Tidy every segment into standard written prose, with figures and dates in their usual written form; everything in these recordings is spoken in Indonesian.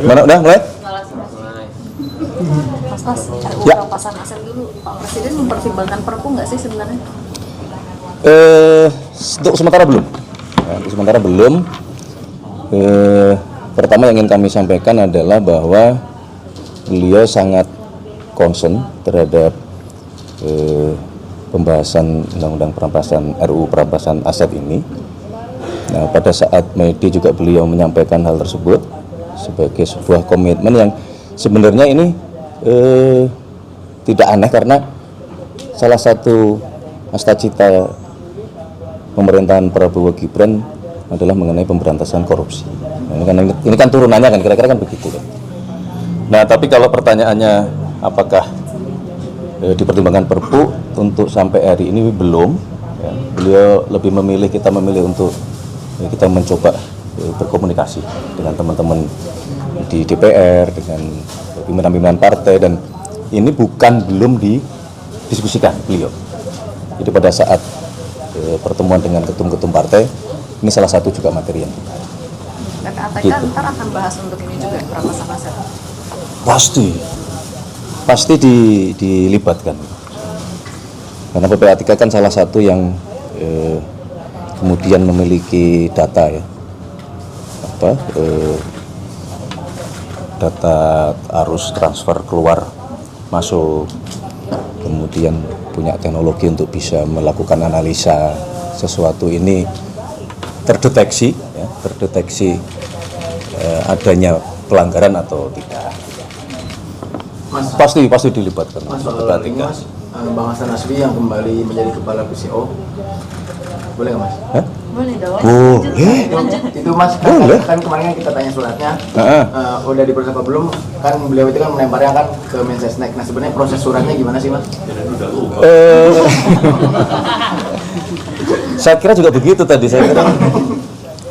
Mana udah mulai? Mas, Ya. rampasan aset dulu. Pak Presiden mempertimbangkan Perpu nggak sih sebenarnya? Untuk sementara belum. Ya, untuk sementara belum. Pertama yang ingin kami sampaikan adalah bahwa beliau sangat concern terhadap pembahasan undang-undang perampasan RUU perampasan aset ini. Nah, pada saat Medi juga beliau menyampaikan hal tersebut sebagai sebuah komitmen yang sebenarnya ini tidak aneh karena salah satu cita pemerintahan Prabowo Gibran adalah mengenai pemberantasan korupsi. Nah, ini kan turunannya kan kira-kira kan begitu kan. Nah, tapi kalau pertanyaannya apakah dipertimbangkan Perpu untuk sampai hari ini belum. Ya, beliau lebih memilih kita memilih untuk kita mencoba berkomunikasi dengan teman-teman di DPR dengan pimpinan-pimpinan partai dan ini belum didiskusikan beliau. Jadi pada saat pertemuan dengan ketum-ketum partai ini salah satu juga materi yang kita. PPATK Gitu. ntar akan bahas untuk ini juga perampasan aset. Pasti dilibatkan. Karena PPATK kan salah satu yang kemudian memiliki data ya, data arus transfer keluar masuk, kemudian punya teknologi untuk bisa melakukan analisa sesuatu ini terdeteksi adanya pelanggaran atau tidak. Mas, Pasti dilibatkan. Mas, soal ini Mas, Bang Hasan Nasbi yang kembali menjadi kepala PCO, boleh nggak Mas? Hah? Boleh dong. Boleh. Itu Mas, kan kemarin kan kita tanya suratnya, udah diproses apa belum? Kan beliau itu kan melemparnya kan ke Mensesnek. Nah sebenarnya proses suratnya gimana sih Mas? Saya kira juga begitu tadi, saya kira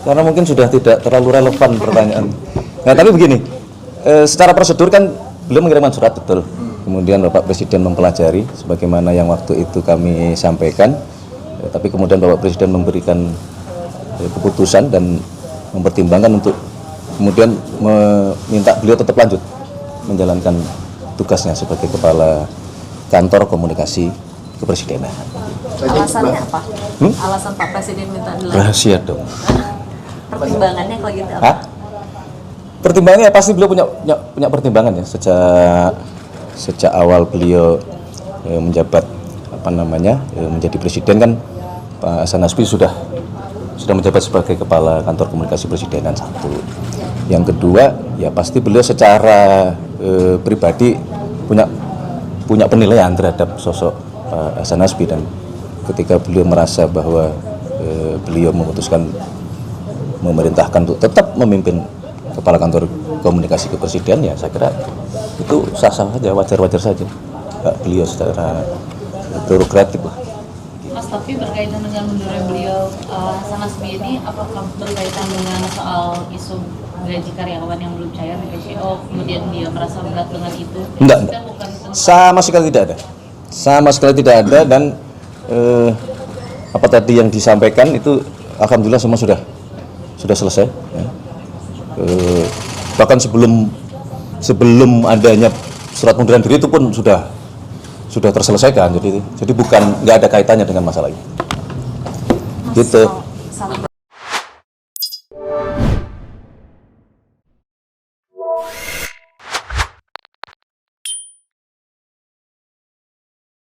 karena mungkin sudah tidak terlalu relevan pertanyaan. Nah tapi begini, secara prosedur kan beliau mengirimkan surat betul, kemudian Bapak Presiden mempelajari sebagaimana yang waktu itu kami sampaikan, tapi kemudian Bapak Presiden memberikan keputusan dan mempertimbangkan untuk kemudian meminta beliau tetap lanjut menjalankan tugasnya sebagai Kepala Kantor Komunikasi Kepresidenan. Alasannya apa? Alasan Pak Presiden minta dilanjut? Rahasia dong. Pertimbangannya kalau gitu apa? Hah? Pertimbangannya pasti beliau punya pertimbangan ya sejak awal beliau menjabat menjadi presiden kan Pak Hasan Nasbi sudah menjabat sebagai Kepala Kantor Komunikasi Presidenan satu. Yang kedua ya pasti beliau secara pribadi punya penilaian terhadap sosok Pak Hasan Nasbi dan ketika beliau merasa bahwa beliau memutuskan memerintahkan untuk tetap memimpin Kepala Kantor Komunikasi Kepresidenan ya saya kira itu sah-sah saja, wajar-wajar saja beliau secara prerogatif lah. Mas, tapi berkaitan dengan mundurnya beliau Hasan Nasbi ini apakah berkaitan dengan soal isu gaji karyawan yang belum cair di PCO kemudian dia merasa berat dengan itu? Enggak. Sama sekali tidak ada dan apa tadi yang disampaikan itu alhamdulillah semua sudah selesai ya. Bahkan sebelum adanya surat pengunduran diri itu pun sudah terselesaikan, jadi bukan nggak ada kaitannya dengan masalah ini. Gitu.